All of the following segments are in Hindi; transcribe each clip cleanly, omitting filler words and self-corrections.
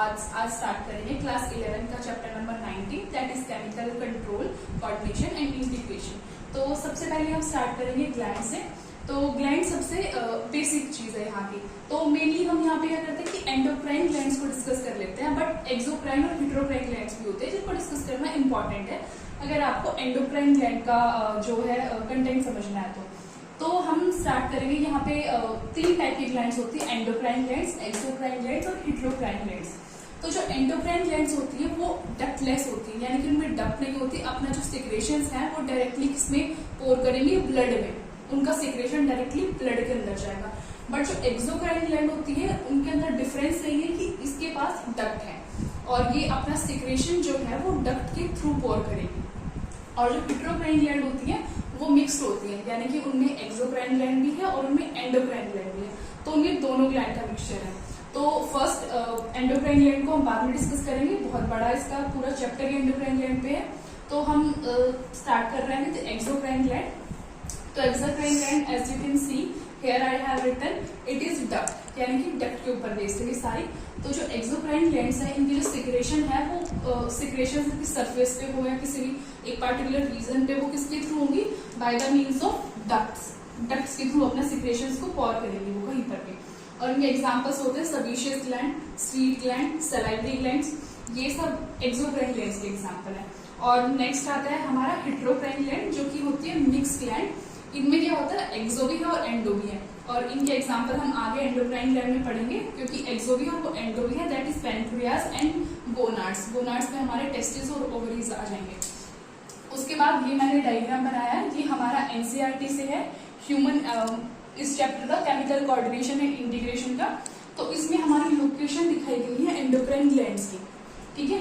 आज स्टार्ट करेंगे क्लास 11 का chapter number 19 that is chemical control coordination and integration. तो सबसे पहले हम स्टार्ट करेंगे ग्लैंड से। तो ग्लैंड सबसे बेसिक चीज है यहाँ की। तो मेनली हम यहाँ पे क्या करते हैं कि एंडोक्राइन ग्लैंड्स को डिस्कस कर लेते हैं, बट एक्सोक्राइन और हेटेरोक्राइन ग्लैंड्स भी होते हैं जिनको डिस्कस करना इंपॉर्टेंट है अगर आपको एंडोक्राइन ग्लैंड का जो है कंटेंट समझना है। तो हम स्टार्ट करेंगे। यहाँ पे 3 टाइप की ग्लैंड्स होती है, एंडोक्राइन ग्लैंड्स, एक्सोक्राइन ग्लैंड्स और हेटेरोक्राइन ग्लैंड्स। तो जो एंडोक्राइन ग्लैंड्स होती है वो डक्टलेस होती है, यानी कि उनमें डक्ट नहीं होती। अपना जो सिक्रेशंस है वो डायरेक्टली इसमें पोर करेंगे ब्लड में, उनका सिक्रेशन डायरेक्टली ब्लड के अंदर जाएगा। बट जो एक्सोक्राइन ग्लैंड होती है उनके अंदर डिफरेंस नहीं है कि इसके पास डक्ट है और ये अपना सिक्रेशन जो है वो डक्ट के थ्रू पोर करेगी। और जो हेटेरोक्राइन ग्लैंड होती है वो मिक्स्ड होती है, यानी कि उनमें एक्सोक्राइन ग्लैंड भी है और उनमें एंडोक्राइन ग्लैंड भी है। तो उनमें दोनों ग्लैंड का मिक्सचर है। तो फर्स्ट एंडोक्राइन ग्लैंड को हम बाद में डिस्कस करेंगे, बहुत बड़ा इसका पूरा चैप्टर एंडोक्राइन ग्लैंड पे है। तो हम स्टार्ट कर रहे हैं विद एक्सोक्राइन ग्लैंड। तो exocrine gland as you can see here I have written it is duct, यानी कि डक्ट के ऊपर बेस्ड है सारी। तो जो एक्सोक्राइन ग्लैंड्स है इनकी जो सिक्रेशन है वो सिक्रेशन की सरफेस पे हो या किसी भी एक पार्टिकुलर रीजन पे, वो किसके थ्रू होगी, by the means of ducts के थ्रू अपना सिक्रेशंस को पॉर करेंगे वो कहीं पर भी। और इनके एग्जांपल्स होते हैं sebaceous gland, sweet gland, salivary glands, ये सब एक्सोक्राइन ग्लैंड्स के एग्जांपल है। और नेक्स्ट आता है हमारा हेटेरोक्राइन ग्लैंड जो कि होती है मिक्स ग्लैंड। इनमें क्या होता है, एक्सो भी है और एंडो भी है। और इनके एग्जांपल हम आगे एंडोक्राइन ग्लैंड में पढ़ेंगे, क्योंकि एक्सो भी और वो एंडो भी है, that is pancreas and gonads. Gonads में हमारे टेस्टिस और ओवरीज आ जाएंगे। उसके बाद ये मैंने डायग्राम बनाया है, ये हमारा एनसीईआरटी से है, ह्यूमन इस चैप्टर का केमिकल कोऑर्डिनेशन एंड इंटीग्रेशन का। तो इसमें हमारी लोकेशन दिखाई गई है एंडोक्राइन ग्लैंड्स की, ठीक है।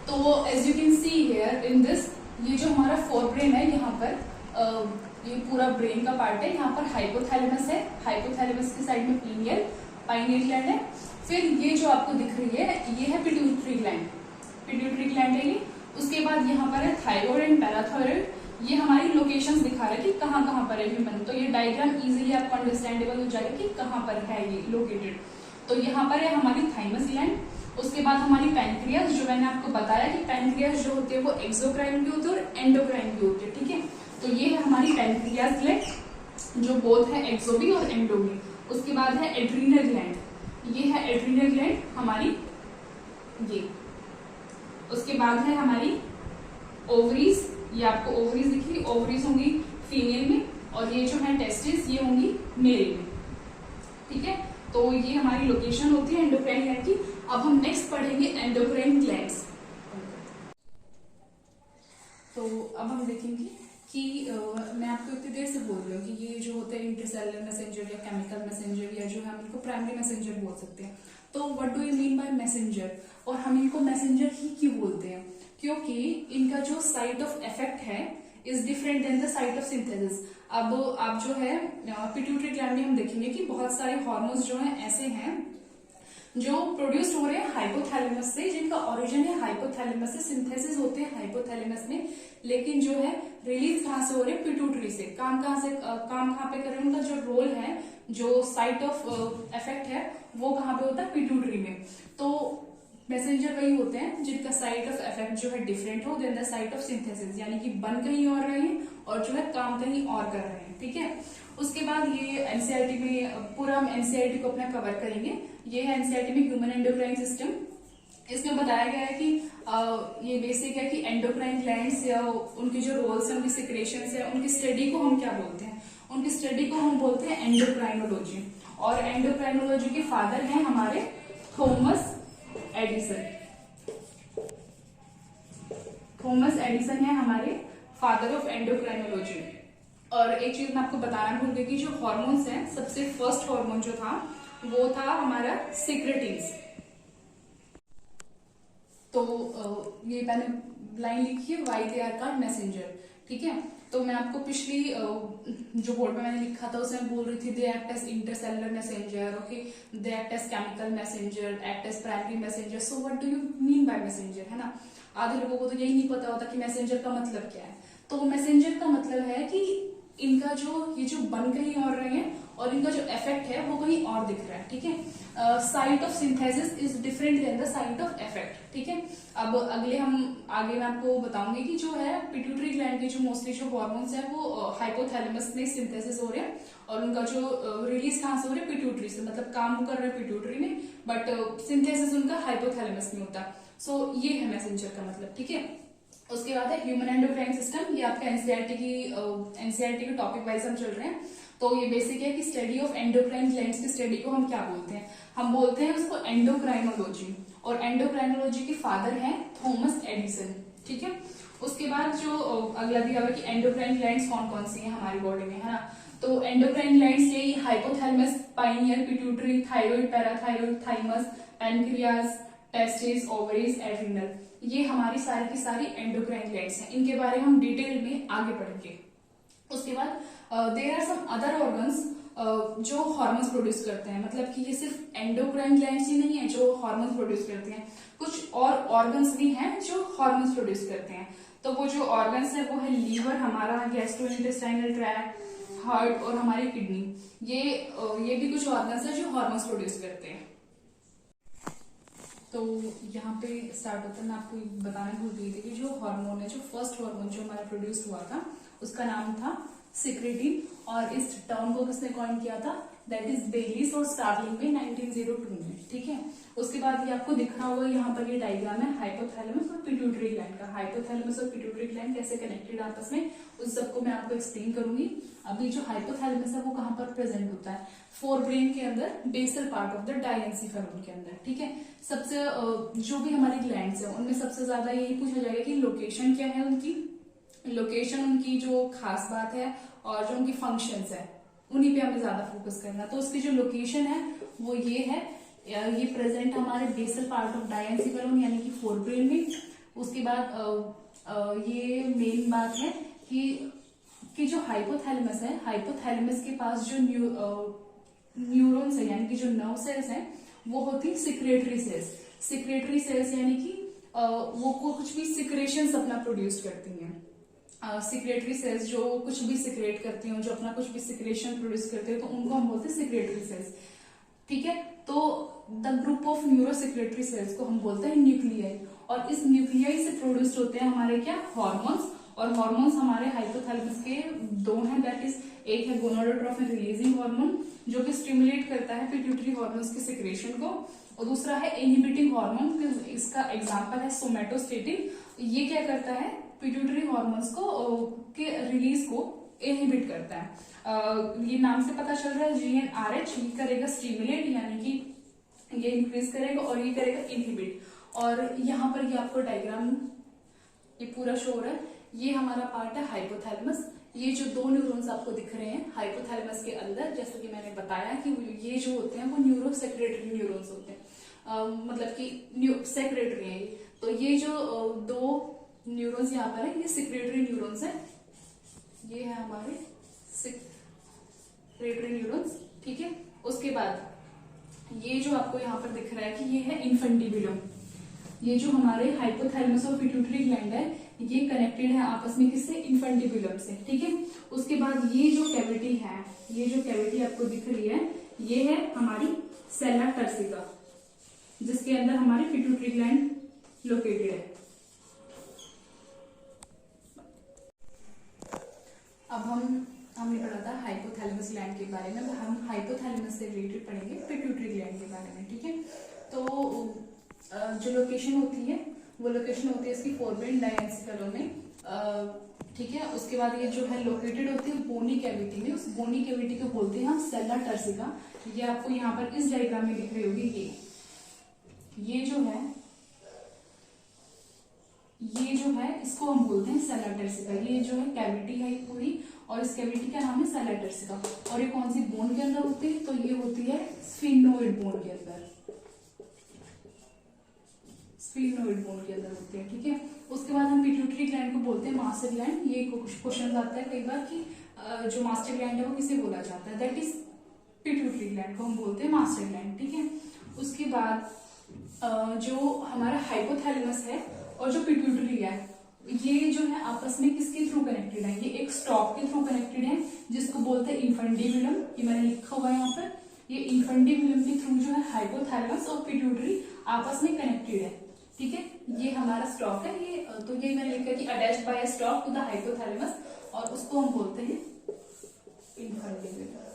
तो as you can see here in this, ये जो हमारा फोरब्रेन है, यहाँ पर ये पूरा ब्रेन का पार्ट है। यहाँ पर हाइपोथैलेमस है, हाइपोथैलेमस की साइड में पाइनियल ग्लैंड है। फिर ये जो आपको दिख रही है ये है पिट्यूटरी ग्लैंड, पिट्यूटरी ग्लैंड है ये। उसके बाद यहाँ पर है थायराइड एंड पैराथायराइड। ये हमारी लोकेशंस दिखा रहा है कि कहाँ कहाँ पर है ह्यूमन। तो ये डायग्राम इजीली आपको अंडरस्टैंडेबल हो जाएगा कि कहाँ पर है ये लोकेटेड। तो यहाँ पर है हमारी थाइमस ग्लैंड। उसके बाद हमारी पैनक्रियाज, जो मैंने आपको बताया कि पैनक्रियाज जो होती है वो एक्सोक्राइन भी होती है और एंडोक्राइन भी होती है, ठीक है। तो ये है हमारी पैनक्रियाज ग्लैंड जो बोथ है एक्सो भी और एंडो भी। उसके बाद है एड्रीनल ग्लैंड, ये है एड्रीनल ग्लैंड हमारी ये। उसके बाद है हमारी ओवरीज, ये आपको ओवरीज दिख रही, ओवरीज होंगी फीमेल में और ये जो है टेस्टिस ये होंगी मेल में, ठीक है। तो ये हमारी लोकेशन होती है एंडोक्राइन ग्लैंड की। अब हम नेक्स्ट पढ़ेंगे एंडोक्राइन ग्लैंड्स। तो अब हम देखेंगे कि मैं आपको इतनी देर से बोल रही हूँ कि ये जो होते हैं इंटरसेलुलर मैसेंजर या केमिकल मैसेंजर या जो है हम इनको प्राइमरी मैसेंजर बोल सकते हैं। तो what do you mean by messenger, और हम इनको मैसेंजर ही क्यों बोलते हैं, क्योंकि इनका जो साइट ऑफ इफेक्ट है is different than the site of synthesis. अब आप जो है पिट्यूटरी ग्लैंड में हम देखेंगे कि बहुत सारे हार्मोन्स जो है ऐसे हैं जो प्रोड्यूस हो रहे हैं हाइपोथैलेमस से, जिनका ओरिजिन है हाइपोथैलेमस से, सिंथेसिस होते हैं हाइपोथैलेमस में, लेकिन जो है रिलीज कहाँ से हो रहे हैं, पिट्यूटरी से। काम कहाँ पे कर रहे हैं, उनका जो रोल है, जो साइट ऑफ इफेक्ट है वो कहाँ पे होता है, पिट्यूटरी में। तो मैसेंजर वही होते हैं जिनका साइट ऑफ इफेक्ट जो है डिफरेंट हो than the site of synthesis, यानी कि बन कहीं और रहे हैं और जो है काम कहीं और कर रहे हैं, ठीक है। उसके बाद ये एनसीईआरटी में पूरा हम एनसीईआरटी को अपना कवर करेंगे। ये है एनसीईआरटी में ह्यूमन एंडोक्राइन सिस्टम। इसमें बताया गया है कि ये बेसिक है कि एंडोक्राइन ग्लैंड्स या उनकी जो रोल्स है, उनकी सिक्रेशंस है, उनकी स्टडी को हम क्या बोलते हैं, उनकी स्टडी को हम बोलते हैं एंडोक्राइनोलॉजी। और एंडोक्राइनोलॉजी के फादर हैं हमारे थॉमस एडिसन। थॉमस एडिसन है हमारे फादर ऑफ एंडोक्राइनोलॉजी। और एक चीज मैं आपको बताना भूल गई कि जो हार्मोन्स हैं, सबसे फर्स्ट हार्मोन जो था वो था हमारा सिक्रेटिन्स। तो ये मैंने लाइन लिखी है, why they are called messenger, ठीक है। तो मैं आपको पिछली जो बोर्ड में मैंने लिखा था उसमें बोल रही थी they act as intercellular messenger, okay, they act as chemical messenger, act as primary messenger. So what do you mean by messenger, है ना। आधे लोगों को तो यही नहीं पता होता कि मैसेंजर का मतलब क्या है। तो मैसेंजर का मतलब है कि इनका जो ये जो बन कहीं और रहे हैं और इनका जो इफेक्ट है वो कहीं और दिख रहा है, ठीक है। Site of synthesis is different than the site of effect, ठीक है। अब आगे मैं आपको बताऊंगी कि जो है पिट्यूटरी ग्लैंड के जो मोस्टली जो हार्मोन्स है वो हाइपोथैलेमस में सिंथेसिस हो रहे हैं और उनका जो रिलीज कहाँ से हो रहा है, पिट्यूटरी से, मतलब काम कर रहे हैं पिट्यूटरी में, बट सिंथेसिस उनका हाइपोथैलेमस में होता है। सो ये है मैसेंजर का मतलब, ठीक है। उसके बाद है ह्यूमन एंडोक्राइन सिस्टम, ये आपका एनसीईआरटी के टॉपिक वाइज हम चल रहे हैं। तो ये बेसिक है कि स्टडी ऑफ एंडोक्राइन ग्लैंड्स की स्टडी को हम क्या बोलते हैं, हम बोलते हैं उसको एंडोक्राइनोलॉजी, और एंडोक्राइनोलॉजी के फादर हैं थॉमस एडिसन, ठीक है। उसके बाद जो अगला दिया हुआ कि एंडोक्राइन ग्लैंड्स कौन कौन सी हैं हमारी बॉडी में, है ना। तो एंडोक्राइन ग्लैंड्स ये hypothalamus, pineal, pituitary, thyroid, parathyroid, thymus, pancreas, testis, ovaries, adrenal, ये हमारी सारी की सारी एंडोक्राइन ग्लैंड्स हैं। इनके बारे में हम डिटेल में आगे पढ़ेंगे। उसके बाद there are some other organs जो हार्मोन्स प्रोड्यूस करते हैं, मतलब कि ये सिर्फ एंडोक्राइन ग्लैंड्स ही नहीं है जो हार्मोन्स प्रोड्यूस करते हैं, कुछ और ऑर्गन्स भी हैं जो हार्मोन्स प्रोड्यूस करते हैं। तो वो जो ऑर्गन्स है वो है लीवर हमारा, गैस्ट्रोइंटेस्टाइनल ट्रैक्ट, हार्ट और हमारी किडनी, ये भी कुछ ऑर्गन्स है जो हार्मोन्स प्रोड्यूस करते हैं। तो यहाँ पे स्टार्ट होता है, मैं आपको बताना भूल गई थी कि जो हार्मोन है, जो फर्स्ट हार्मोन जो हमारा प्रोड्यूस हुआ था उसका नाम था सिक्रेटिन, और इस टर्म को किसने कॉइन किया था, दैट इज बेलीस और स्टार्लिंग में 1902 में, ठीक है। उसके बाद ये आपको दिख रहा होगा यहाँ पर ये डायग्राम है हाइपोथैलेमस और पिट्यूटरी ग्लैंड का। हाइपोथैलेमस और पिट्यूटरी ग्लैंड कैसे कनेक्टेड आपस में, उस सबको मैं आपको एक्सप्लेन करूंगी। अभी जो हाइपोथैलेमस है वो कहाँ पर प्रेजेंट होता है, फोर ब्रेन के अंदर, बेसल पार्ट ऑफ द डायेंसिफेरम के अंदर, ठीक है। सबसे जो भी हमारी ग्लैंड्स है उनमें सबसे ज्यादा यही पूछा जाएगा कि लोकेशन क्या है उनकी, लोकेशन उनकी जो खास बात है और जो उनकी फंक्शंस है उन्हीं पे हमें ज्यादा फोकस करना। तो उसकी जो लोकेशन है वो ये है, ये प्रेजेंट हमारे बेसल पार्ट ऑफ डायेंसिफेरम यानी कि फोर ब्रेन में। उसके बाद ये मेन बात है कि जो हाइपोथैलेमस है, हाइपोथैलेमस के पास जो न्यूरॉन्स है यानी कि जो नर्व सेल्स हैं वो होती है सिक्रेटरी सेल्स। सिक्रेटरी सेल्स यानी कि वो कुछ भी सिक्रेशंस अपना प्रोड्यूस करती हैं। सिक्रेटरी सेल्स जो कुछ भी सिक्रेट करती हैं, जो अपना कुछ भी सिक्रेशन प्रोड्यूस करते हैं, तो उनको हम बोलते हैं सिक्रेटरी सेल्स, ठीक है। तो the group of neurosecretory cells को हम बोलते हैं न्यूक्लियाई, और इस न्यूक्लियाई से प्रोड्यूस होते हैं हमारे क्या, हार्मोन्स। और हार्मोन्स हमारे हाइपोथैलेमस के दो हैं, दैट इज एक है गोनाडोट्रोपिन रिलीजिंग हार्मोन जो कि स्टिमुलेट करता है पिट्यूटरी हार्मोन्स के सिक्रेशन को, और दूसरा है इनहिबिटिंग हार्मोन, इसका एग्जांपल है सोमेटोस्टेटिन। ये क्या करता है, पिट्यूटरी हार्मोन्स को के रिलीज को इनहिबिट करता है। ये नाम से पता चल रहा है, GnRH ये करेगा स्टिमुलेट यानी कि ये इंक्रीज करेगा और ये करेगा इनहिबिट। और यहाँ पर ये आपको डायग्राम ये पूरा शो हो रहा है, ये हमारा पार्ट है हाइपोथैलेमस। ये जो दो न्यूरॉन्स आपको दिख रहे हैं हाइपोथैलेमस के अंदर, जैसे कि मैंने बताया कि ये जो होते हैं वो न्यूरोसेक्रेटरी न्यूरॉन्स होते हैं, मतलब कि सेक्रेटरी है। तो ये जो दो न्यूरॉन्स यहाँ पर है ये सिक्रेटरी न्यूरॉन्स है, ये है हमारे सिक्रेटरी न्यूरॉन्स, ठीक है। उसके बाद ये जो आपको यहाँ पर दिख रहा है कि ये है इन्फेंटिबुलम। ये जो हमारे हाइपोथैलेमस और पिट्यूटरी ग्लैंड है ये कनेक्टेड है आपस में किससे, इन्फेंटिबुलम से, ठीक है। उसके बाद ये जो कैविटी है, ये जो कैविटी आपको दिख रही है ये है हमारी सेला टर्सिका, जिसके अंदर हमारी पिट्यूटरी ग्लैंड लोकेटेड है। अब हमने पढ़ा था हाइपोथैलेमस ग्लैंड के बारे में, हम हाइपोथैलेमस से रिलेटेड पढ़ेंगे पिट्यूटरी ग्लैंड के बारे में, ठीक है। तो जो लोकेशन होती है वो लोकेशन होती है इसकी फोरब्रेन डायेंसिफेरम में, ठीक है। उसके बाद ये जो है लोकेटेड होती है बोनी कैविटी में, उस बोनी कैविटी को बोलते हैं हम सेला टर्सिका। ये आपको यहाँ पर इस डायग्राम में दिख रही होगी, ये जो है इसको हम बोलते हैं सेला टर्सिका। ये जो है कैविटी है पूरी, और इस कैविटी का नाम है सेला टर्सिका। और ये कौन सी बोन के अंदर होती है, तो ये होती है स्फिनोइड बोन के अंदर, स्फिनोइड बोन के अंदर होते हैं, ठीक है। उसके बाद हम पिट्यूटरी ग्लैंड को बोलते हैं मास्टर ग्लैंड। ये क्वेश्चन आता है कई बार कि जो मास्टर ग्लैंड है वो किसे बोला जाता है, दैट इज पिट्यूटरी ग्लैंड को हम बोलते हैं मास्टर ग्लैंड, ठीक है। उसके बाद जो हमारा हाइपोथैलेमस है और जो पिट्यूटरी है ये जो है आपस में किसके थ्रू कनेक्टेड है, ये एक स्टॉक के थ्रू कनेक्टेड है जिसको बोलते हैं इंफंडिबुलम, ये मैंने लिखा हुआ है यहाँ पर। ये इंफंडिबुलम के थ्रू जो है हाइपोथैलेमस और पिट्यूटरी आपस में कनेक्टेड है, ठीक है। ये हमारा स्टॉक है, ये तो ये मैंने लिखा कि attached by stalk to the hypothalamus, और उसको हम बोलते हैं इंफंडिबुलम।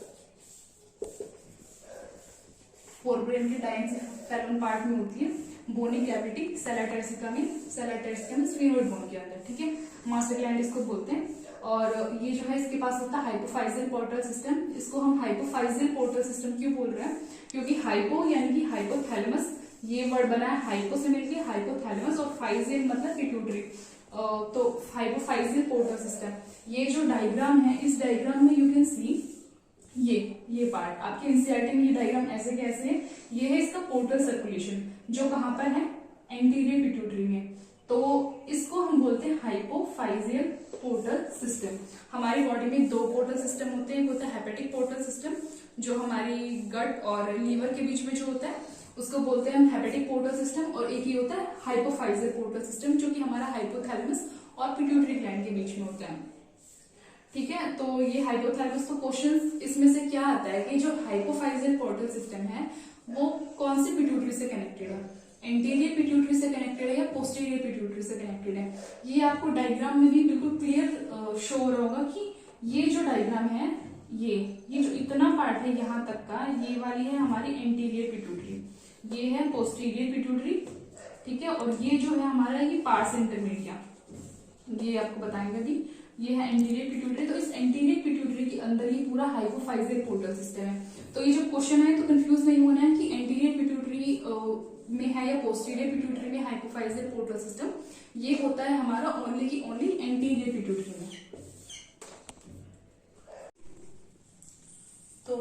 फोरब्रेन के डायफेरम पार्ट में होती है, बोनी कैविटी, सेला टर्सिका में स्फीनोइड बोन के अंदर, ठीक है। मास्टर ग्लैंड इसको बोलते हैं। और ये जो है इसके पास होता है हाइपोफाइजल पोर्टल सिस्टम। इसको हम हाइपोफाइजल पोर्टल सिस्टम क्यों बोल रहे हैं, क्योंकि हाइपो यानी कि हाइपोथैलेमस, ये वर्ड बना है हाइपो से मिलकर हाइपोथैलेमस, और फाइजल मतलब पिट्यूटरी, तो हाइपोफाइजल पोर्टल सिस्टम। ये जो डायग्राम है, इस डायग्राम में यू कैन सी ये पार्ट आपके एनसीईआरटी में ये डायग्राम ऐसे कैसे है, ये है इसका पोर्टल सर्कुलेशन, जो कहां पर है, एंटीरियर पिट्यूटरी में। तो इसको हम बोलते हैं हाइपोफाइजियल पोर्टल सिस्टम। हमारी बॉडी में दो पोर्टल सिस्टम होते हैं, एक होता है हेपेटिक पोर्टल सिस्टम, जो हमारी गट और लीवर के बीच में जो होता है उसको बोलते हैं हम हेपेटिक पोर्टल सिस्टम, और एक ही होता है हाइपोफाइजियल पोर्टल सिस्टम, जो कि हमारा हाइपोथैलेमस और पिट्यूटरी ग्लैंड के बीच में होता है, ठीक है। तो ये हाइपोथैलेमस, तो क्वेश्चन इसमें से क्या आता है कि जो हाइपोफाइजियल पोर्टल सिस्टम है वो कौन सी पिट्यूटरी से कनेक्टेड है, एंटीरियर पिट्यूटरी से कनेक्टेड है या पोस्टीरियर पिट्यूटरी से कनेक्टेड है। ये आपको डायग्राम में भी बिल्कुल क्लियर शो हो रहा होगा कि ये जो डायग्राम है, ये जो इतना पार्ट है यहाँ तक का, ये वाली है हमारी एंटीरियर पिट्यूटरी, ये है पोस्टीरियर पिट्यूटरी, ठीक है। और ये जो है हमारा ये पार्स इंटरमीडिया, ये आपको बताएंगे अभी, ये है एंटीरियर पिट्यूटरी। तो इस एंटीरियर पिट्यूटरी के अंदर ही पूरा हाइपोफाइजियल पोर्टल सिस्टम है। तो ये जो क्वेश्चन है तो कंफ्यूज नहीं होना है कि एंटीरियर पिट्यूटरी में है या पोस्टीरियर पिट्यूटरी में हाइपोफाइजियल पोर्टल सिस्टम, ये होता है हमारा ओनली की ओनली एंटीरियर पिट्यूटरी में। तो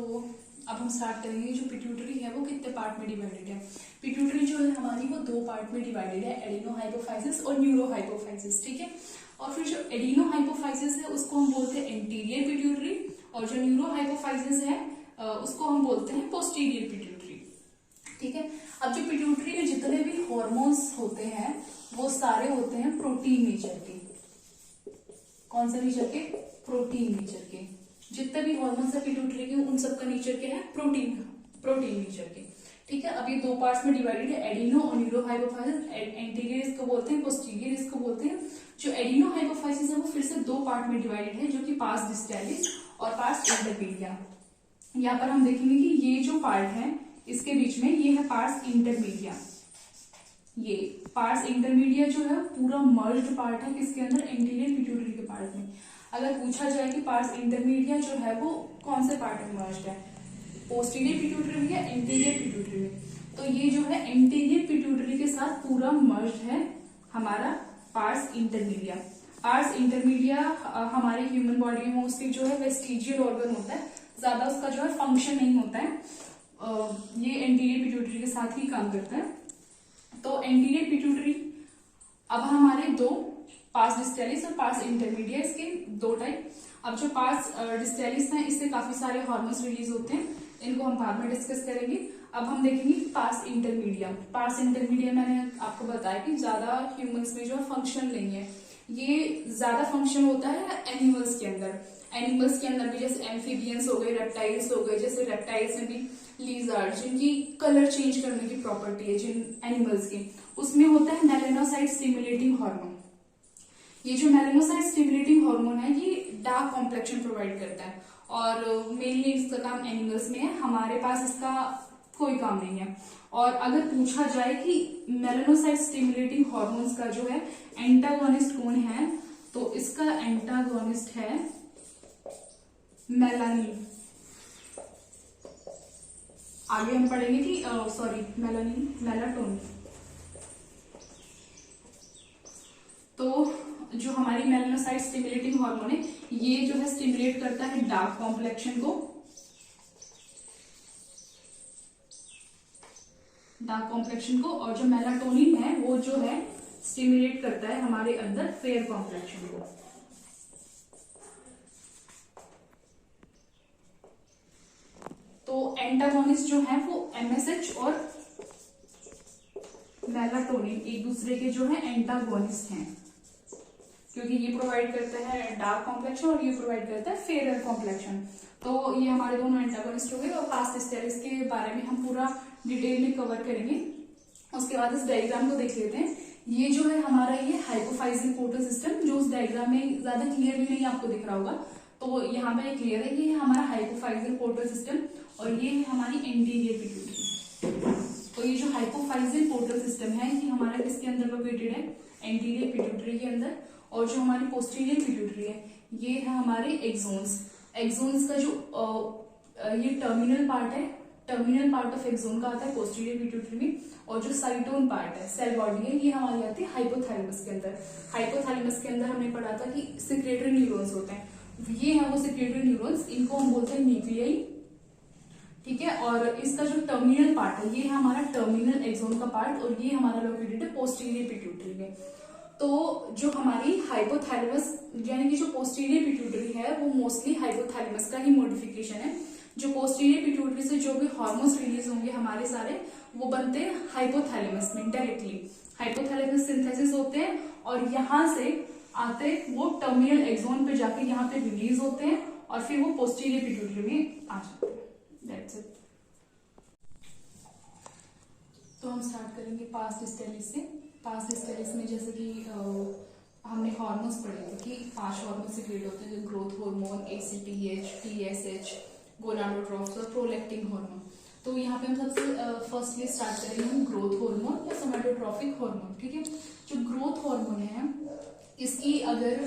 अब हम स्टार्ट करेंगे, जो पिट्यूटरी है वो कितने पार्ट में डिवाइडेड है। पिट्यूटरी जो है हमारी वो दो पार्ट में डिवाइडेड है, एडिनो हाइपोफाइसिस और न्यूरो हाइपोफाइसिस, ठीक है। और फिर जो एडिनो हाइपोफाइसिस है उसको हम बोलते हैं एंटीरियर पिट्यूटरी, और जो न्यूरो हाइपोफाइसिस है उसको हम बोलते हैं पोस्टीरियर पिट्यूटरी, ठीक है। अब जो पिट्यूटरी में जितने भी हॉर्मोन्स होते हैं वो सारे होते हैं प्रोटीन नेचर के। कौन सा नेचर के, प्रोटीन नेचर के। जितने भी हॉर्मोन्स है पिट्यूटरी के उन सबका नेचर क्या है, प्रोटीन नेचर के, ठीक है। अब ये दो पार्ट्स में डिवाइडेड है, एडिनो और न्यूरो हाइपोफाइसिस। एंटीरियर इसको बोलते हैं, पोस्टीरियर इसको बोलते हैं। जो एडिनो हाइपोफाइसिस है वो फिर से दो पार्ट में डिवाइडेड है, जो कि पार्स डिस्टैलिस और पार्स इंटरमीडिया। यहाँ पर हम देखेंगे कि ये जो पार्ट है इसके बीच में ये है पार्स इंटरमीडिया। ये पार्स इंटरमीडिया जो है पूरा मर्ज्ड पार्ट है किसके अंदर, एंटीरियर पिट्यूटरी के पार्ट में। अगर पूछा जाए कि पार्स इंटरमीडिया जो है वो कौन से पार्ट में मर्ज्ड है, पोस्टीरियर पिट्यूटरी में या एंटीरियर पिट्यूटरी में, तो ये जो है एंटीरियर पिट्यूटरी के साथ पूरा मर्ज्ड है हमारा पार्स इंटरमीडिया। पार्स इंटरमीडिया हमारे ह्यूमन बॉडी में मोस्टली जो है वेस्टिजियल ऑर्गन होता है, ज्यादा उसका जो है फंक्शन नहीं होता है, ये एंटीरियर पिट्यूटरी के साथ ही काम करता है। तो एंटीरियर पिट्यूटरी, अब हमारे दो, पार्स डिस्टैलिस और पार्स इंटरमीडिया, इसके दो टाइप। अब जो पार्स डिस्टैलिस है इससे काफी सारे हार्मोन्स रिलीज होते हैं, इनको हम बाद में डिस्कस करेंगे। अब हम देखेंगे पार्स इंटरमीडिया। पार्स इंटरमीडिया मैंने आपको बताया कि ज्यादा ह्यूमंस में जो फंक्शन नहीं है, ये ज्यादा फंक्शन होता है एनिमल्स के अंदर। एनिमल्स के अंदर भी जैसे एम्फीबियंस हो गए, रेप्टाइल्स हो गए, जैसे रेप्टाइल्स में भी लीजर्ड, जिनकी कलर चेंज करने की प्रॉपर्टी है जिन एनिमल्स की, उसमें होता है मेलानोसाइट स्टिमुलेटिंग हार्मोन। ये जो मेलानोसाइट स्टिमुलेटिंग हार्मोन है ये डार्क कॉम्प्लेक्शन प्रोवाइड करता है, और मेनली इसका काम एनिमल्स में है, हमारे पास इसका कोई काम नहीं है। और अगर पूछा जाए कि मेलानोसाइट स्टिमुलेटिंग हार्मोन्स का जो है एंटागोनिस्ट कौन है, तो इसका एंटागोनिस्ट है मेलानिन। आगे हम पढ़ेंगे कि मेलाटोनिन। तो जो हमारी मेलानोसाइट स्टिमुलेटिंग हार्मोन है ये जो है स्टिमुलेट करता है डार्क कॉम्प्लेक्शन को, और जो मेलाटोनिन है वो जो है स्टिमुलेट करता है हमारे अंदर फेयर कॉम्प्लेक्शन को। तो एंटागोनिस्ट जो है वो एमएसएच और मेलाटोनिन एक दूसरे के जो है एंटागोनिस्ट हैं। क्योंकि ये प्रोवाइड करता है डार्क कॉम्प्लेक्शन और ये प्रोवाइड करता है फेयर कॉम्प्लेक्शन। तो ये हमारे दोनों एंटागोनिस्ट हो गए और फास्ट स्टेरिस के बारे में हम पूरा डिटेल में कवर करेंगे। उसके बाद इस डायग्राम को देख लेते हैं। ये जो है हमारा ये हाइपोफाइजिल पोर्टल सिस्टम, जो उस डायग्राम में ज्यादा क्लियरली नहीं आपको दिख रहा होगा, तो यहाँ पे क्लियर है। ये हमारा हाइपोफाइजिल पोर्टल सिस्टम और ये है हमारी एंटीरियर पिट्यूटरी। तो ये जो हाइपोफाइजिल पोर्टल सिस्टम है ये हमारा किसके अंदर लोकेटेड है, एंटीरियर पिट्यूटरी के अंदर। और जो हमारी पोस्टीरियर पिट्यूटरी है ये है हमारे एक्सोन्स। एक्सोन्स का जो ये टर्मिनल पार्ट है, टर्मिनल पार्ट ऑफ एक्सोन का आता है पोस्टीरियर पिट्यूटरी में। और जो साइटोन पार्ट है, सेल बॉडी है, ये हमारी आती है हाइपोथैलेमस के अंदर। हाइपोथैलेमस के अंदर हमने पढ़ा था कि सेक्रेटरी न्यूरॉन्स होते हैं, ये है वो सेक्रेटरी न्यूरॉन्स, इनको हम बोलते हैं न्यूक्लियाई, ठीक है। और इसका जो टर्मिनल पार्ट है ये है हमारा टर्मिनल एक्सोन का पार्ट और ये हमारा लोकेटेड है पोस्टीरियर पिट्यूटरी में। तो जो हमारी हाइपोथैलेमस यानी कि जो पोस्टीरियर पिट्यूटरी है वो मोस्टली हाइपोथैलेमस का ही मॉडिफिकेशन है। जो पोस्टीरियर पिट्यूटरी से जो भी हार्मोन्स रिलीज होंगे हमारे सारे वो बनते हैं हाइपोथैलेमस में डायरेक्टली। हाइपोथैलेमस सिंथेसिस होते हैं और यहाँ से आते वो टर्मिनल एक्सोन पे जाके यहाँ पे रिलीज होते हैं और फिर वो पोस्टीरियर पिट्यूटरी में आ जाते हैं। That's it. तो हम स्टार्ट करेंगे पास्ट स्टेलिस से। पास्ट स्टेलिस में जैसे कि हमने हार्मोन्स पढ़े थे कि 5 हार्मोन सिक्रेट होते हैं, ग्रोथ हार्मोन, ACTH, TSH, गोनाडोट्रोफ्स और प्रोलैक्टिन हार्मोन। तो यहाँ पे हम सबसे फर्स्टली स्टार्ट करेंगे हम ग्रोथ हार्मोन या सोमैटोट्रॉफिक हार्मोन, ठीक है। जो ग्रोथ हार्मोन है इसकी अगर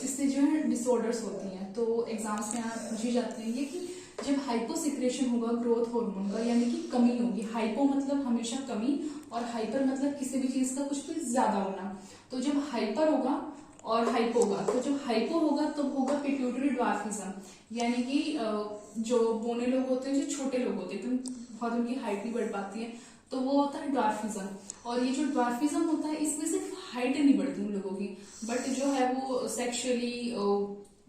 इससे जो है डिसऑर्डर्स होती हैं तो एग्जाम्स में आप पूछे जाते हैं ये कि जब हाइपो सिक्रेशन होगा ग्रोथ हार्मोन का यानी कि कमी होगी। हाइपो मतलब हमेशा कमी और हाइपर मतलब किसी भी चीज का कुछ भी ज्यादा होना। तो जब हाइपर होगा और हाइपो होगा, तो जब हाइपो होगा तो होगा पिट्यूटरी ड्वार्फिज्म, यानी कि जो बोने लोग होते हैं, जो छोटे लोग होते हैं, तो बहुत उनकी हाइट नहीं बढ़ पाती है, तो वो होता है ड्वार्फिज्म। और ये जो ड्वार्फिज्म होता है इसमें सिर्फ हाइट नहीं बढ़ती उन लोगों की, बट जो है वो सेक्सुअली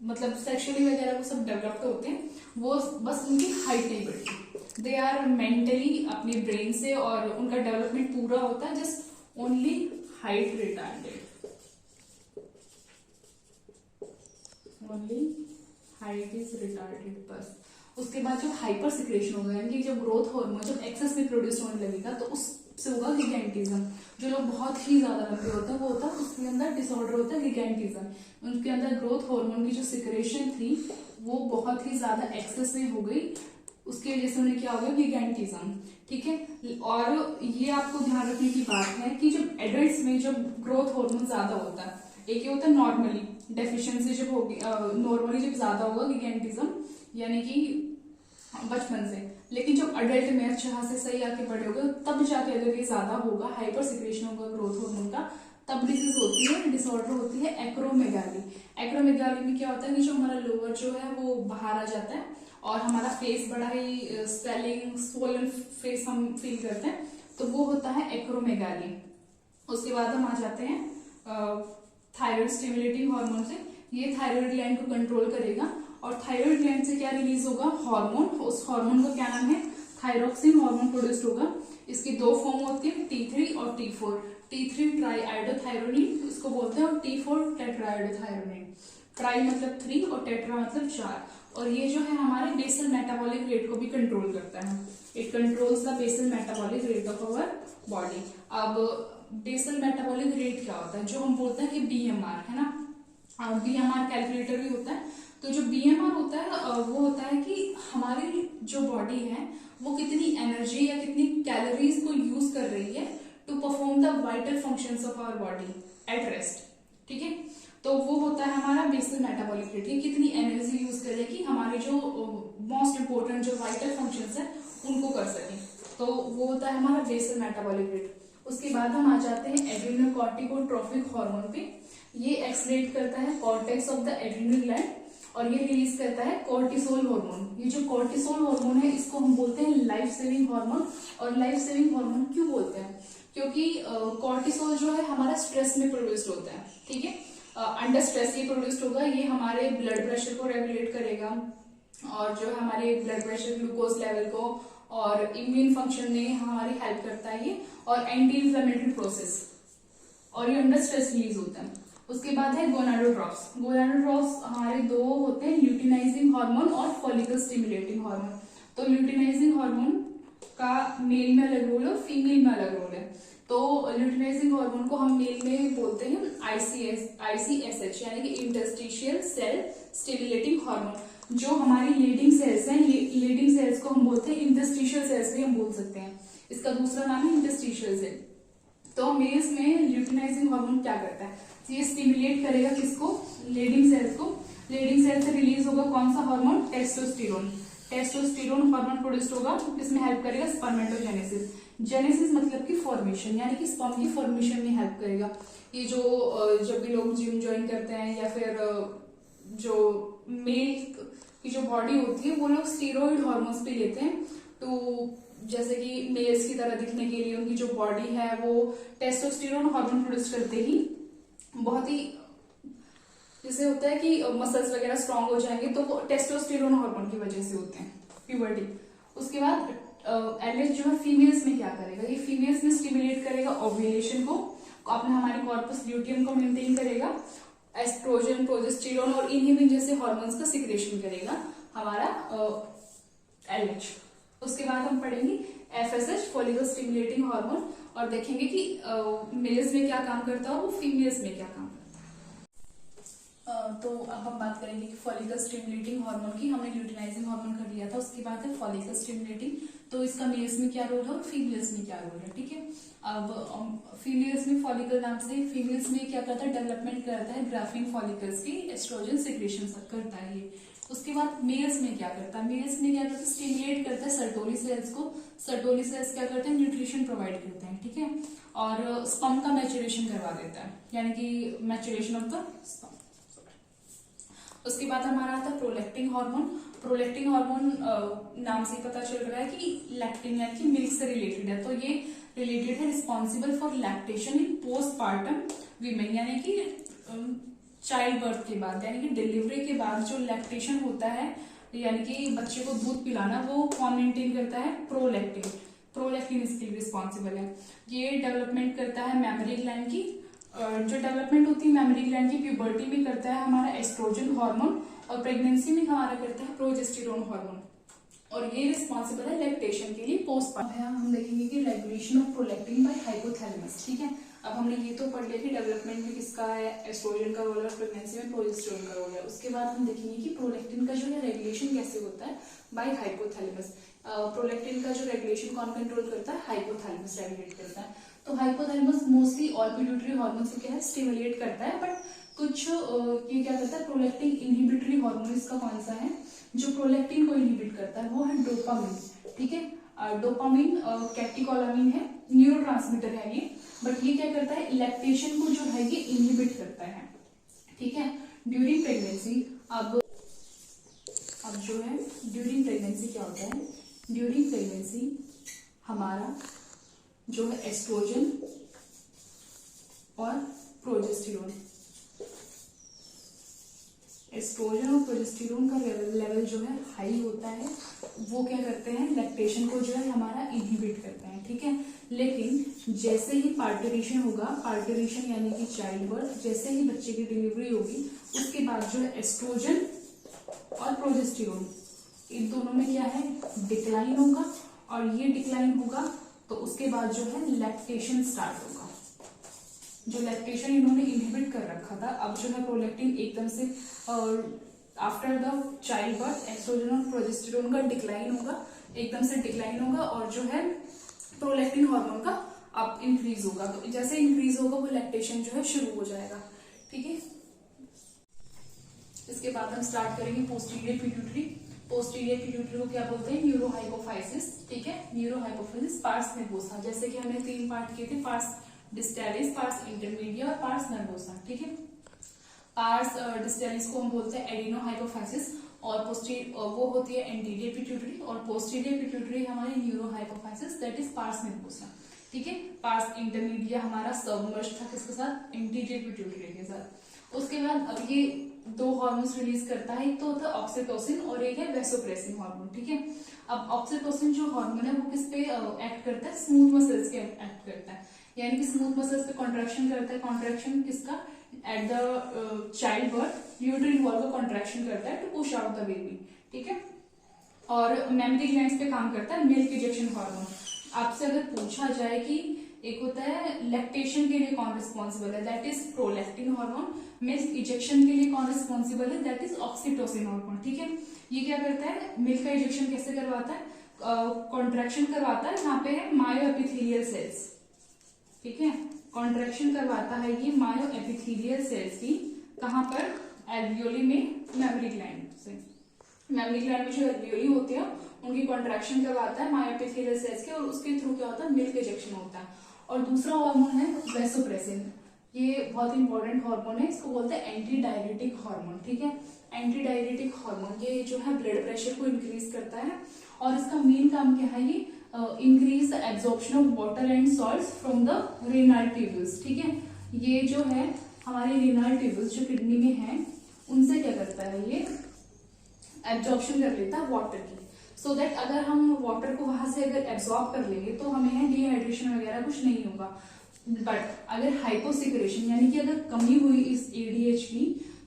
मतलब सेक्सुअली वगैरह वो सब डेवलप्ड होते हैं, वो बस उनकी हाइट नहीं बढ़ती। दे आर मेंटली अपने ब्रेन से और उनका डेवलपमेंट पूरा होता है, just only height retarded, only height is retarded बस। उसके बाद जब हाइपर सिक्रेशन होगा यानी कि जब ग्रोथ हार्मोन जब एक्सेस में प्रोड्यूस होने लगेगा तो उससे होगा गिगैंटिज्म। जो लोग बहुत ही ज्यादा लंबे होते हैं वो होता है उसके अंदर डिसऑर्डर होता है गिगैंटिज्म। उनके अंदर ग्रोथ हार्मोन की जो सिक्रेशन थी वो बहुत ही ज्यादा एक्सेस में हो गई, उसकी वजह से उन्हें क्या हो गया गिगैंटिज्म, ठीक है। और ये आपको ध्यान रखने की बात है कि जब एडल्ट्स में जब ग्रोथ हार्मोन ज्यादा होता है, एक ये होता है नॉर्मली डेफिशिएंसी जब होगी, नॉर्मली जब ज्यादा होगा गिगैंटिज्म यानी कि बचपन से, लेकिन जब अडल्ट में अच्छा से सही आके बड़े होगा तब जाके अगर ये ज्यादा होगा, हाइपर सिक्रेशन होगा ग्रोथ हार्मोन का, तब डिजीज होती है, डिसऑर्डर होती है एक्रोमेगाली। एक्रोमेगाली में क्या होता है कि जो हमारा लोअर जो है वो बाहर आ जाता है और हमारा फेस बड़ा ही स्वेलिंग स्वोलन फेस हम फील करते हैं, तो वो होता है एक्रोमेगाली। उसके बाद हम आ जाते हैं थायराइड स्टिमुलेटिंग हार्मोन से। ये थायराइड ग्लैंड को कंट्रोल करेगा और थायराइड ग्लैंड से क्या रिलीज होगा, हार्मोन। उस हार्मोन का क्या नाम है, थायरोक्सिन हार्मोन प्रोड्यूस्ड होगा। इसकी 2 फॉर्म होती है, T3 और T4। T3 ट्राई आयोडोथायरोनिन इसको बोलते हैं और T4 टेट्रा आयोडोथायरोनिन। ट्राई मतलब 3 और टेट्रा मतलब 4। और ये जो है हमारे बेसल मेटाबॉलिक रेट को भी कंट्रोल करता है। It controls the basal metabolic rate of our body. अब बेसल मेटाबॉलिक रेट क्या होता है, जो हम बोलते हैं कि BMR है ना, BMR कैलकुलेटर भी होता है। तो जो BMR होता है वो होता है कि हमारी जो बॉडी है वो कितनी एनर्जी या कितनी कैलोरीज को यूज कर रही है to perform the vital functions of our body at rest, ठीक है। तो वो होता है हमारा बेसल मेटाबॉलिक रेट, ये कितनी एनर्जी यूज करेगी हमारे जो मोस्ट इंपोर्टेंट जो वाइटल फंक्शंस है उनको कर सके, तो वो होता है हमारा बेसल मेटाबॉलिक रेट। उसके बाद हम आ जाते हैं एड्रेनोकॉर्टिकोट्रोफिक हार्मोन पे। ये एक्सक्रीट करता है cortex of the adrenal gland और ये रिलीज करता है कॉर्टिसोल हार्मोन। ये जो कॉर्टिसोल हार्मोन है इसको हम बोलते हैं लाइफ सेविंग हार्मोन। और लाइफ सेविंग हार्मोन क्यों बोलते हैं, क्योंकि कॉर्टिसोल जो है हमारा स्ट्रेस में प्रोड्यूस्ड होता है, ठीक है। अंडर स्ट्रेस ये प्रोड्यूस्ड होगा, ये हमारे ब्लड प्रेशर को रेगुलेट करेगा और जो हमारे ब्लड प्रेशर ग्लूकोज लेवल को और इम्यून फंक्शन में हमारी हेल्प करता है ये, और एंटी इंफ्लेमेटरी प्रोसेस, और ये अंडर स्ट्रेस रिलीज होता है। उसके बाद है गोनाडोट्रॉप्स। गोनाडोट्रॉप्स हमारे दो होते हैं, ल्यूटिनाइजिंग हार्मोन और फॉलिकल स्टिमुलेटिंग हार्मोन। तो ल्यूटिनाइजिंग हार्मोन का मेल में अलग रोल है और फीमेल में अलग रोल है। तो ल्यूटिनाइजिंग हार्मोन को हम मेल में बोलते हैं ICSH यानी कि इंटरस्टिशियल सेल स्टिमुलेटिंग हार्मोन। जो हमारी लीडिंग सेल्स हैं, लीडिंग सेल्स को हम बोलते हैं इंटरस्टिशियल सेल्स भी हम बोल सकते हैं। इसका दूसरा नाम है इंटरस्टिशियल सेल। तो मेल्स में ल्यूटिनाइजिंग हार्मोन क्या करता है, ये स्टिमुलेट करेगा किसको, लीडिंग सेल्स को। लीडिंग सेल से रिलीज होगा कौन सा hormone, testosterone. Testosterone hormone produce होगा, इसमें हेल्प करेगा स्पर्मेटोजेनेसिस। जेनेसिस मतलब कि फॉर्मेशन, यानी कि स्पर्म की फॉर्मेशन में हेल्प करेगा। ये जो जब भी लोग जिम ज्वाइन करते हैं या फिर जो मेल की जो बॉडी होती है वो लोग स्टीरॉइड हार्मोन्स भी लेते हैं, तो जैसे कि मेल्स की तरह दिखने के लिए उनकी जो बॉडी है वो टेस्टोस्टेरोन हार्मोन प्रोड्यूस करते ही बहुत ही, जैसे होता है कि मसल्स वगैरह स्ट्रांग हो जाएंगे, तो वो टेस्टोस्टेरोन हार्मोन की वजह से होते हैं, प्यूबर्टी। उसके बाद एलएच जो है फीमेल्स में क्या करेगा, ये फीमेल्स में स्टिमुलेट करेगा ओव्यूलेशन को, अपने हमारे कॉर्पस ल्यूटियम को मेंटेन करेगा, एस्ट्रोजन, प्रोजेस्टेरोन और इनहिबिन जैसे हार्मोन्स का सिक्रेशन करेगा हमारा एलएच। उसके बाद हम पढ़ेंगे FSH फॉलिकल स्टिमुलेटिंग हार्मोन और देखेंगे कि मेल्स में क्या काम करता है और वो फीमेल्स में क्या काम करता है। तो अब हम बात करेंगे कि फॉलिकल स्टिमुलेटिंग हार्मोन की। हमने ल्यूटिनाइजिंग हार्मोन कर लिया था, उसके बाद है फॉलिकल स्टिमुलेटिंग। तो इसका मेल्स में क्या रोल है और फीमेल्स में क्या रोल है, ठीक है। अब फीमेल्स में फॉलिकल नाम से, फीमेल्स में क्या करता है, डेवलपमेंट करता है ग्राफिन फॉलिकल्स की, एस्ट्रोजन सिक्रेशन करता है ये। उसके बाद मेल्स में क्या करता है, मेल्स में क्या करता है, स्टिमुलेट करता है सर्टोली सेल्स को। सर्टोली सेल्स क्या करते हैं, न्यूट्रिशन प्रोवाइड करते हैं, ठीक है, और स्पर्म का मैचुरेशन करवा देता है, यानी कि मैचुरेशन ऑफ द स्पर्म। उसके बाद हमारा आता है प्रोलैक्टिन हार्मोन। प्रोलैक्टिन हार्मोन नाम से पता चल रहा है कि लैक्टिन यानी कि मिल्क से रिलेटेड है, तो ये रिलेटेड है responsible for lactation in postpartum women, यानी कि चाइल्ड बर्थ के बाद, यानी कि डिलीवरी के बाद जो लैक्टेशन होता है, यानी कि बच्चे को दूध पिलाना, वो कौन मेंटेन करता है, प्रोलैक्टिन। प्रोलैक्टिन इसके लिए रिस्पॉन्सिबल है। ये डेवलपमेंट करता है मेमोरी ग्लैंड की, जो डेवलपमेंट होती है मेमोरी ग्लैंड की, प्यूबर्टी में करता है हमारा एस्ट्रोजन हार्मोन और प्रेगनेंसी में हमारा करता है प्रोजेस्टेरोन हार्मोन, और ये रिस्पॉन्सिबल है लैक्टेशन के लिए पोस्टपार्टम। हम देखेंगे कि regulation of prolactin by hypothalamus, ठीक है। अब हमने ये तो पढ़ लिया कि डेवलपमेंट में किसका है, एस्ट्रोजन का रोल है, प्रेगनेंसी में प्रोजेस्टेरोन का रोल है। उसके बाद हम देखेंगे कि प्रोलैक्टिन का जो है रेगुलेशन कैसे होता है, बाय हाइपोथैलेमस। प्रोलैक्टिन का जो रेगुलेशन कौन कंट्रोल करता है, हाइपोथैलेमस रेगुलेट करता है। तो hypothalamus mostly all pituitary hormone से क्या है, स्टिमुलेट करता है, बट कुछ ये क्या करता है, प्रोलैक्टिन इनहिबिटरी हार्मोन इसका कौन सा है, जो प्रोलैक्टिन को इनहिबिट करता है वो है डोपामिन, ठीक है। डोपामिन कैटेकोलामिन है, न्यूरोट्रांसमीटर है ये, बट ये क्या करता है, लैक्टेशन को जो है ये इनहिबिट करता है, ठीक है, ड्यूरिंग प्रेगनेंसी। अब जो है ड्यूरिंग प्रेगनेंसी क्या होता है, ड्यूरिंग प्रेगनेंसी हमारा जो है एस्ट्रोजन और प्रोजेस्टेरोन, एस्ट्रोजन और प्रोजेस्टेरोन का लेवल जो है हाई होता है, वो क्या करते हैं, लैक्टेशन को जो है हमारा इनहिबिट करते हैं, ठीक है। लेकिन जैसे ही पार्टुरेशन होगा, पार्टुरेशन यानी कि चाइल्ड बर्थ, जैसे ही बच्चे की डिलीवरी होगी उसके बाद जो है एस्ट्रोजन और प्रोजेस्टेरोन इन दोनों में क्या है, डिक्लाइन होगा, और ये डिक्लाइन होगा तो उसके बाद जो है लैक्टेशन स्टार्ट होगा। जो लैक्टेशन इन्होंने इनहिबिट कर रखा था, अब जो है प्रोलैक्टिन एकदम से after the child birth estrogen और प्रोजेस्टेरोन का डिक्लाइन होगा, एकदम से डिक्लाइन होगा, और जो है प्रोलैक्टिन हार्मोन का अब इंक्रीज होगा। तो जैसे इंक्रीज होगा वो लैक्टेशन जो है शुरू हो जाएगा, ठीक है। इसके बाद हम स्टार्ट करेंगे पोस्टीरियर पिट्यूटरी। पोस्टीरियर पिट्यूटरी को क्या बोलते हैं, न्यूरोहाइपोफाइसिस, ठीक है, न्यूरोहाइपोफाइसिस, पार्स नर्वोसा। जैसे कि हमने 3 पार्ट किए थे, पार्स डिस्टैलिस, पार्स इंटरमीडिया और पार्स नर्वोसा, ठीक है। पार्स डिस्टैलिस को हम बोलते हैं एडिनोहाइपोफाइसिस, और वो होती है एंटीरियर पिट्यूटरी, और पोस्टीरियर पिट्यूटरी हमारी neurohypophysis, that is pars nervosa, ठीक है। पार्स इंटरमीडिया हमारा सबमर्ज था किसके साथ, एंटीरियर पिट्यूटरी के साथ। उसके बाद अब ये 2 हार्मोन्स रिलीज करता है, एक तो होता है ऑक्सीटोसिन और एक है वैसोप्रेसिन हार्मोन, ठीक है। अब ऑक्सीटोसिन जो हार्मोन है वो किस पे एक्ट करता है, स्मूथ मसल्स के एक्ट करता है, यानी कि स्मूथ मसल्स पे कॉन्ट्रैक्शन करता है। कॉन्ट्रैक्शन किसका, at the child birth uterine wall का कॉन्ट्रैक्शन करता है to push out the baby, ठीक है। और मेमरी ग्लैंड्स पे काम करता है मिल्क इजेक्शन हार्मोन। आपसे अगर पूछा जाए कि एक होता है लैक्टेशन के लिए कौन रिस्पॉन्सिबल है, that is prolactin hormone. Milk ejection के लिए कौन रिस्पॉन्सिबल है, दैट इज ऑक्सीटोसिन हार्मोन, ठीक है। ये क्या करता है, मिल्क का इजेक्शन कैसे करवाता है, कॉन्ट्रैक्शन करवाता है, यहाँ पे है मायो एपिथेलियल सेल्स, ठीक है। कॉन्ट्रैक्शन करवाता है ये मायो एपिथेलियल सेल्स की, कहाँ पर, एल्वियोली में, मेमरी ग्लैंड से। मेमरी ग्लैंड में जो एल्वियोली होते हैं उनकी कॉन्ट्रैक्शन करवाता है मायो एपिथेलियल सेल्स के, और उसके थ्रू क्या होता है, मिल्क इजेक्शन होता है। और दूसरा हार्मोन है वैसोप्रेसिन। ये बहुत इंपॉर्टेंट हार्मोन है, इसको बोलते हैं एंटी डायरेटिक हार्मोन, ठीक है। एंटी डायरेटिक हार्मोन ये जो है ब्लड प्रेशर को इंक्रीज करता है, और इसका मेन काम क्या है, ये increase the absorption of water and salts from the renal tubules, ठीक है। ये जो है हमारे रेनल ट्यूब्यूल्स जो किडनी में है, उनसे क्या करता है, ये एब्जॉर्प्शन कर लेता है वाटर की, सो दैट अगर हम वाटर को वहां से अगर एब्जॉर्ब कर लेंगे तो हमें डिहाइड्रेशन वगैरह कुछ नहीं होगा। बट अगर हाइपोसिक्रेशन यानी कि अगर कमी हुई इस एडीएच की,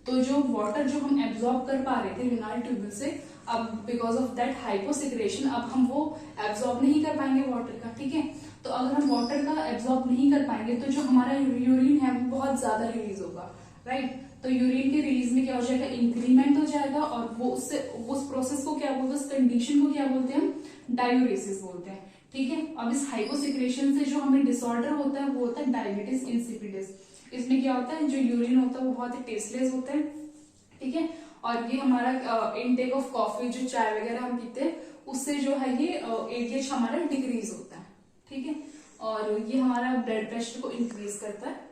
तो जो वाटर जो हम एब्जॉर्ब कर पा रहे थे रेनल ट्यूब्यूल से, अब बिकॉज ऑफ दैट हाइपोसिक्रेशन अब हम वो एब्जॉर्ब नहीं कर पाएंगे वाटर का, ठीक है। तो अगर हम वाटर का एब्जॉर्ब नहीं कर पाएंगे तो जो हमारा यूरिन है वो बहुत ज्यादा रिलीज होगा, राइट। तो यूरिन के रिलीज में क्या हो जाएगा, इंक्रीमेंट हो जाएगा, और वो उससे उस प्रोसेस को क्या बोलते हैं, उस कंडीशन को क्या बोलते हैं, हम डायूरेसिस बोलते हैं, ठीक है। अब इस हाइपोसिक्रेशन से जो हमें डिसऑर्डर होता है वो होता है डायबिटीज इंसिपिडिस। इसमें क्या होता है, जो यूरिन होता है वो बहुत ही टेस्टलेस होता है, ठीक है। और ये हमारा इनटेक ऑफ कॉफी, जो चाय वगैरह हम पीते हैं, उससे जो है ये एडीएच हमारा डिक्रीज होता है, ठीक है। और ये हमारा ब्लड प्रेशर को इंक्रीज करता है।